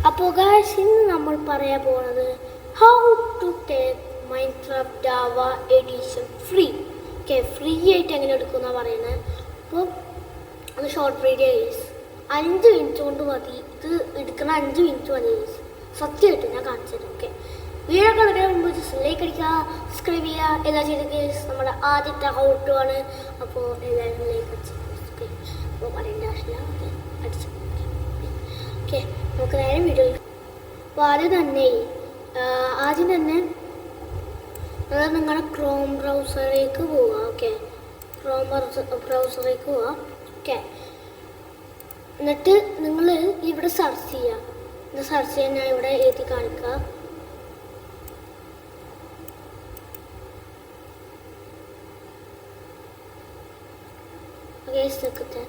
അപ്പോൾ ഗൈസ് ഇന്ന് നമ്മൾ പറയാൻ പോകുന്നത് how to take Minecraft Java edition free. Okay, free ആയിട്ട് എങ്ങനെ എടുക്കുമെന്നാണ് പറയുന്നത്. അപ്പോൾ അത് ഷോർട്ട് വീഡിയോ ഗൈസ്, 5 മിനിറ്റ് കൊണ്ട് മതി. ഇത് എടുക്കുന്ന 5 മിനിറ്റ് മതി ഗൈസ്, സത്യമായിട്ട് ഞാൻ കാണിച്ചത്. ഓക്കെ, വീഡിയോ കളിക്കാൻ മുമ്പ് ജസ്റ്റ് ലൈക്ക് അടിക്കുക, സബ്സ്ക്രൈബ് ചെയ്യുക എല്ലാം ചെയ്ത് ഗൈസ്. നമ്മുടെ ആദ്യത്തെ ഹൗ ടു ആണ്. അപ്പോൾ എല്ലാവരും ലൈക്ക് അടിച്ചു. ഓക്കെ, അപ്പോൾ പറയേണ്ട ആവശ്യമില്ല. ഓക്കെ, അടിച്ചു. ഓക്കെ, നമുക്ക് നേരെ വീഡിയോ. അപ്പോൾ ആദ്യം തന്നെ അത് നിങ്ങളുടെ ക്രോം ബ്രൗസറിലേക്ക് പോവുക. ഓക്കെ, ക്രോം ബ്രൗസറിലേക്ക് പോവുക. ഓക്കെ, എന്നിട്ട് നിങ്ങൾ ഇവിടെ സെർച്ച് ചെയ്യുക. ഇത് സെർച്ച് ചെയ്യാൻ ഞാൻ ഇവിടെ എഴുതി കാണിക്കാം. ഓക്കെ, സെക്കത്തെ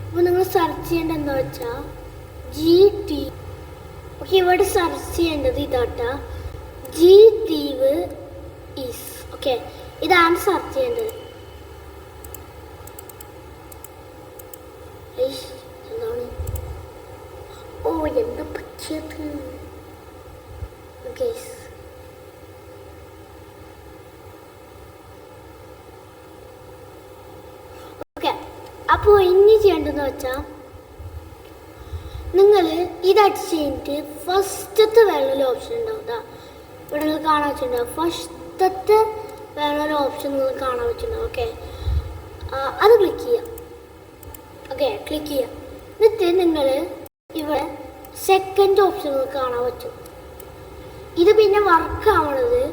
അപ്പോൾ നിങ്ങൾ സെർച്ച് ചെയ്യേണ്ടത് എന്താ വെച്ചാൽ GT. ഓക്കെ, ഇവിടെ സെർച്ച് ചെയ്യേണ്ടത് ഇതാട്ടാ, GTV ഈസ്. ഓക്കെ, ഇതാണ് സെർച്ച് ചെയ്യേണ്ടത്. എന്താണ് എന്താ പറ്റിയത്? ഓക്കെ, അപ്പോൾ ഇനി ചെയ്യേണ്ടതെന്ന് വെച്ചാൽ നിങ്ങൾ ഇതടിച്ച് കഴിഞ്ഞിട്ട് ഫസ്റ്റത്തെ വേറൊരു ഓപ്ഷൻ ഉണ്ടാവും. ഇവിടെ നിങ്ങൾ കാണാൻ വെച്ചിട്ടുണ്ടാവും. ഫസ്റ്റത്തെ വേറൊരു ഓപ്ഷൻ നിങ്ങൾ കാണാൻ വെച്ചിട്ടുണ്ടാവും. ഓക്കെ, അത് ക്ലിക്ക് ചെയ്യാം. ഓക്കെ, ക്ലിക്ക് ചെയ്യാം. എന്നിട്ട് നിങ്ങൾ ഇവിടെ സെക്കൻഡ് ഓപ്ഷൻ നിങ്ങൾക്ക് കാണാൻ പറ്റും. ഇത് പിന്നെ വർക്ക് ആവണത്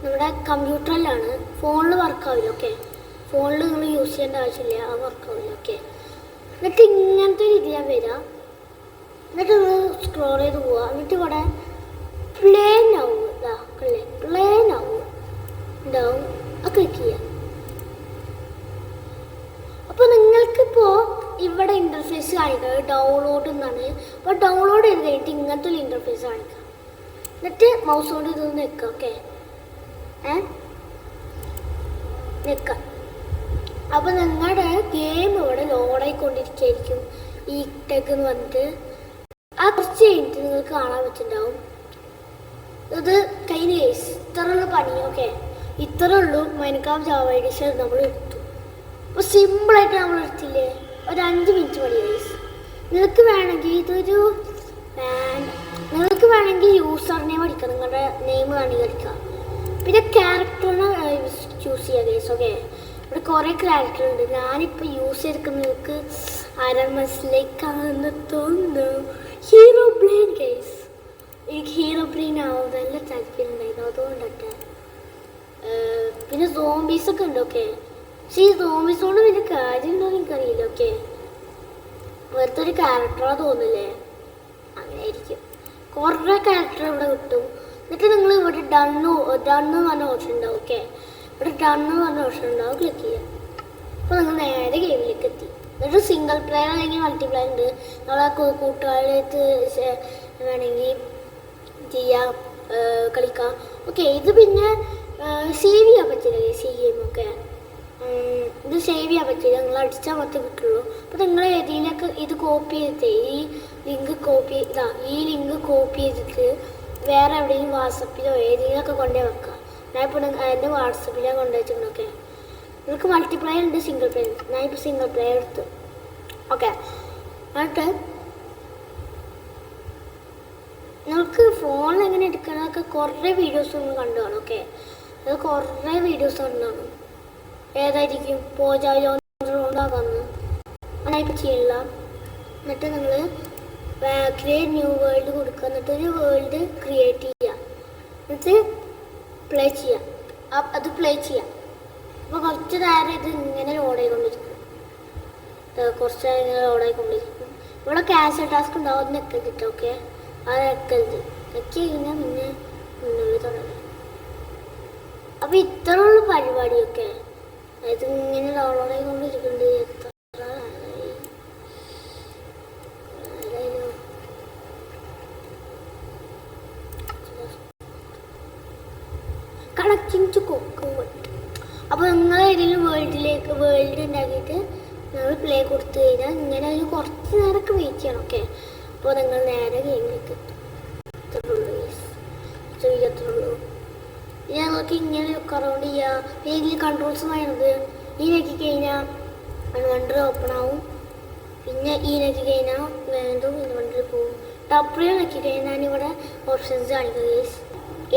നമ്മുടെ കമ്പ്യൂട്ടറിലാണ്, ഫോണിൽ വർക്കാവില്ല. ഓക്കെ, ഫോണിൽ നിങ്ങൾ യൂസ് ചെയ്യേണ്ട ആവശ്യമില്ല, അത് വർക്കാവില്ല. ഓക്കെ, എന്നിട്ട് ഇങ്ങനത്തെ രീതിയിലാണ് വരിക. എന്നിട്ട് നിങ്ങൾ സ്ക്രോൾ ചെയ്ത് പോവുക. എന്നിട്ട് ഇവിടെ പ്ലേൻ ആവും. ഇതാക്കല്ലേ, പ്ലേൻ ആവും ഉണ്ടാവും. അത് ക്ലിക്ക് ചെയ്യാം. അപ്പോൾ നിങ്ങൾക്കിപ്പോൾ ഇവിടെ ഇൻ്റർഫേസ് കാണിക്കുന്നത് ഡൗൺലോഡ് എന്നാണ്. അപ്പോൾ ഡൗൺലോഡ് ചെയ്ത് കഴിഞ്ഞിട്ട് ഇങ്ങനത്തെ ഒരു ഇൻ്റർഫേസ് കാണിക്കാം. എന്നിട്ട് മൗസ് കൊണ്ട് ഇതൊന്ന് നിൽക്കുക. ഓക്കെ, നിൽക്കാം. അപ്പോൾ നിങ്ങളുടെ ഗെയിം ഇവിടെ ലോഡായിക്കൊണ്ടിരിക്കുകയായിരിക്കും. ഈ ടെക് എന്ന് പറഞ്ഞിട്ട് ആ കുറച്ച് കഴിഞ്ഞിട്ട് നിങ്ങൾക്ക് കാണാൻ പറ്റുന്നുണ്ടാവും. ഇത് കഴിഞ്ഞ കേസ് ഇത്രയുള്ള പണി. ഓക്കെ, ഇത്ര ഉള്ളൂ മൈൻക്രാഫ്റ്റ് ജാവ എഡിഷൻ നമ്മൾ എടുത്തു. അപ്പോൾ സിമ്പിളായിട്ട് നമ്മൾ എടുത്തില്ലേ, ഒരു 5 മിനിറ്റ് മതി കേസ്. നിങ്ങൾക്ക് വേണമെങ്കിൽ യൂസർ നെയിം അടിക്കാം, നിങ്ങളുടെ നെയിം വേണമെങ്കിൽ അടിക്കാം. പിന്നെ ക്യാരക്ടറിനെ ചൂസ് ചെയ്യുക കേസ്. ഓക്കെ, ഇവിടെ കുറേ ക്യാരക്ടർ ഉണ്ട്. ഞാനിപ്പോൾ യൂസ് ചെയ്തിരിക്കുന്ന നിങ്ങൾക്ക് മനസ്സിലേക്കാണെന്ന് തോന്നുന്നു. Hero brain case. എനിക്ക് ഹീറോ ബ്രെയിൻ ആവും നല്ല താല്പര്യം ഉണ്ടായിരുന്നു, അതുകൊണ്ടൊക്കെ. പിന്നെ സോംബീസൊക്കെ ഉണ്ട്. ഓക്കെ, പക്ഷേ ഈ സോംബീസോട് വലിയ കാര്യം ഉണ്ടോ എന്ന് എനിക്കറിയില്ല. ഓക്കെ, വെറുതെ ഒരു ക്യാരക്ടറാ തോന്നില്ലേ, അങ്ങനെ ആയിരിക്കും. കുറേ ക്യാരക്ടർ ഇവിടെ കിട്ടും. എന്നിട്ട് നിങ്ങൾ ഇവിടെ ഡണ്ണ് പറഞ്ഞ ഓപ്ഷൻ ഉണ്ടാവും. ഓക്കെ, ഇവിടെ ഡണ്ണ് പറഞ്ഞ ഓപ്ഷൻ ഉണ്ടാവും, ക്ലിക്ക് ചെയ്യുക. അപ്പോൾ നിങ്ങൾ നേരെ ഗെയിമിലേക്ക് എത്തി. എന്നിട്ട് സിംഗിൾ പ്ലെയർ അല്ലെങ്കിൽ മൾട്ടിപ്ലെയർ ഉണ്ട്. നമ്മളെ കൂട്ടുകാരുടെ വേണമെങ്കിൽ ചെയ്യാം, കളിക്കാം. ഓക്കെ, ഇത് പിന്നെ സേവ് ചെയ്യാൻ പറ്റില്ല. ഗെയിമൊക്കെ ഇത് സേവ് ചെയ്യാൻ പറ്റില്ല, നിങ്ങൾ അടിച്ചാൽ മാത്രമേ കിട്ടുള്ളൂ. അപ്പോൾ നിങ്ങൾ ഏതെങ്കിലുമൊക്കെ ഇത് കോപ്പി ചെയ്തിട്ട് ഈ ലിങ്ക് കോപ്പി ചെയ്തിട്ട് വേറെ എവിടെയെങ്കിലും വാട്സപ്പിലോ ഏതെങ്കിലുമൊക്കെ കൊണ്ടുപോയി വെക്കുക. ഞാൻ ഇപ്പോൾ എൻ്റെ വാട്സപ്പിലാണ് കൊണ്ടുവച്ചിട്ടുണ്ട്. ഓക്കെ, നിങ്ങൾക്ക് മൾട്ടിപ്ലെയർ ഉണ്ട്, സിംഗിൾ പ്ലെയർ ഉണ്ട്. ഞാൻ ഇപ്പോൾ സിംഗിൾ പ്ലെയർ എടുത്തു. ഓക്കെ, എന്നിട്ട് നിങ്ങൾക്ക് ഫോണിൽ എങ്ങനെ എടുക്കണമൊക്കെ കുറേ വീഡിയോസ് നിങ്ങൾ കണ്ടു കാണും. ഓക്കെ, അത് കുറേ വീഡിയോസ് കണ്ടാണ്. ഏതായിരിക്കും പോജാകാന്ന് ഞാനിപ്പോൾ ചെയ്യില്ല. എന്നിട്ട് നിങ്ങൾ ക്രിയേറ്റ് ന്യൂ വേൾഡ് കൊടുക്കുക. എന്നിട്ട് ഒരു വേൾഡ് ക്രിയേറ്റ് ചെയ്യുക. എന്നിട്ട് പ്ലേ ചെയ്യാം. അത് പ്ലേ ചെയ്യാം. അപ്പോൾ കുറച്ച് നേരം ഇത് ഇങ്ങനെ ലോഡായിക്കൊണ്ടിരിക്കും. കുറച്ച് നേരം ഇങ്ങനെ ലോഡായിക്കൊണ്ടിരിക്കും. ഇവിടെ ക്യാഷ് ടാസ്ക് ഉണ്ടാവും, അത് നെക്കരുത്. ഓക്കെ, അത് നെക്കരുത്. നെക്കി കഴിഞ്ഞാൽ പിന്നെ മുന്നുള്ളിൽ തുടങ്ങി. അപ്പോൾ ഇത്രയുള്ള പരിപാടിയൊക്കെ ഇത് ഇങ്ങനെ ഡൗൺലോഡായിക്കൊണ്ടിരിക്കുന്നുണ്ട്. Connecting to കോക്കോട്ട്. അപ്പോൾ നിങ്ങൾ ഏതെങ്കിലും വേൾഡ് ഉണ്ടാക്കിയിട്ട് നമ്മൾ പ്ലേ കൊടുത്തു കഴിഞ്ഞാൽ ഇങ്ങനെ ഒരു കുറച്ച് നേരമൊക്കെ വെയിറ്റ് ചെയ്യണം. ഓക്കെ, അപ്പോൾ നിങ്ങൾ നേരെ ഗെയിമിലേക്ക് എത്തുള്ളൂ. എത്തുള്ളൂ. ഇനി ഞങ്ങൾക്ക് ഇങ്ങനെ അറൗണ്ട് ചെയ്യുക. ഇതിൽ കൺട്രോൾസ് പറയുന്നത് ഈ നോക്കി കഴിഞ്ഞാൽ ഇൻവെർട്ടർ ഓപ്പൺ ആവും. പിന്നെ ഈ നോക്കി കഴിഞ്ഞാൽ വീണ്ടും ഇൻവെർട്ടർ പോകും. ടപ്രിയോ നോക്കി കഴിഞ്ഞാൽ ഇവിടെ ഓപ്ഷൻസ് കാണിക്കുക ഗൈസ്.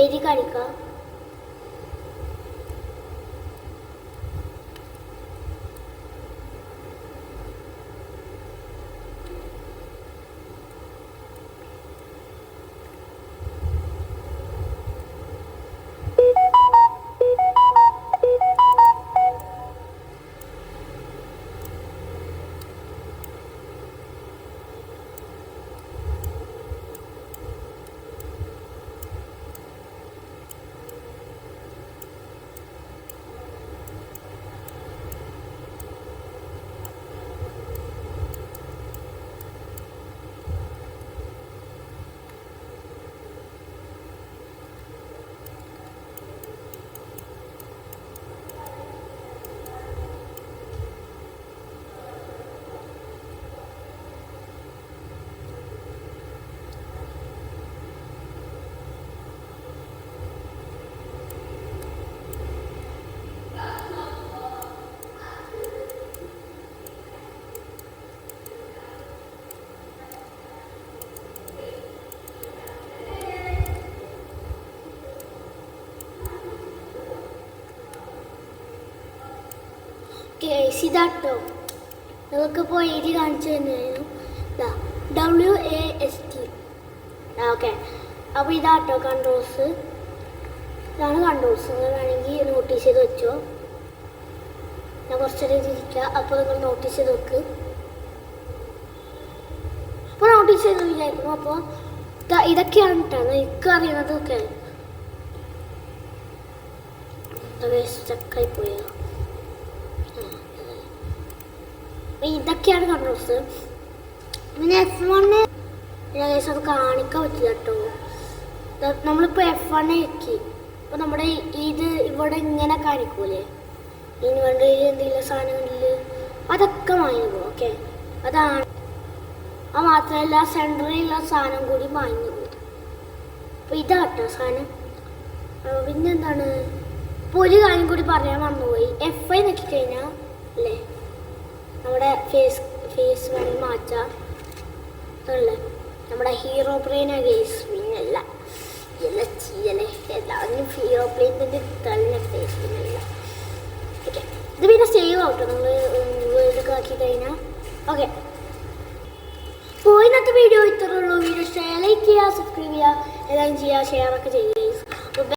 എഴുതി കാണിക്കുക. ഇതാട്ടോ നിങ്ങൾക്കിപ്പോൾ എഴുതി കാണിച്ചു തന്നെയായിരുന്നു. WAST. ഓക്കെ, അപ്പോൾ ഇതാട്ടോ കൺട്രോൾസ്. ഇതാണ് കൺട്രോൾസ്. നിങ്ങൾ വേണമെങ്കിൽ നോട്ടീസ് ചെയ്ത് വെച്ചോ. ഞാൻ കുറച്ചേരം ഇരിക്കുക. അപ്പോൾ നിങ്ങൾ നോട്ടീസ് ചെയ്ത് വെക്ക്. അപ്പോൾ നോട്ടീസ് ചെയ്ത് വിചാരിക്കുന്നു. അപ്പോൾ ഇതൊക്കെയാണ് കേട്ടോ എനിക്ക് അറിയുന്നതൊക്കെ. സ്റ്റക്കായി പോയ ഇതൊക്കെയാണ് കൺട്രോൾസ്. പിന്നെ F1 അത് കാണിക്കാൻ പറ്റില്ല കേട്ടോ. നമ്മളിപ്പോൾ F1 ഞെക്കി അപ്പോൾ നമ്മുടെ ഇത് ഇവിടെ ഇങ്ങനെ കാണിക്കൂലേ, ഇൻവെർട്ടറിൽ എന്തെങ്കിലും സാധനങ്ങളിൽ അതൊക്കെ മാഞ്ഞു പോകും. ഓക്കെ, അതാണ്. അത് മാത്രമല്ല സെൻറ്ററിലുള്ള സാധനം കൂടി മാഞ്ഞു പോകും. അപ്പോൾ ഇതാട്ടോ സാധനം. പിന്നെന്താണ്, ഇപ്പോൾ ഒരു കാര്യം കൂടി പറയാൻ മറന്നുപോയി. F5 നോക്കിക്കഴിഞ്ഞാൽ അല്ലേ നമ്മുടെ ഫേസ് വേണമെങ്കിൽ മാറ്റാം. അതല്ലേ നമ്മുടെ ഹീറോ ബ്രെയിനാ ഗേസ്. പിന്നല്ല ചെയ്യലേ എല്ലാവരും ഹീറോ ബ്രെയിൻ തന്നെ ഫേസ് പിന്നല്ല. ഓക്കെ, ഇത് പിന്നെ സേവ് ആവട്ടോ നമ്മൾ വേൾഡൊക്കെ ആക്കി കഴിഞ്ഞാൽ. ഓക്കെ, അപ്പോൾ ഇന്നത്തെ വീഡിയോ ഇത്രയുള്ളൂ. വീഡിയോ ലൈക്ക് ചെയ്യുക, സബ്സ്ക്രൈബ് ചെയ്യുക, എല്ലാം ചെയ്യുക, ഷെയറൊക്കെ ചെയ്യുക.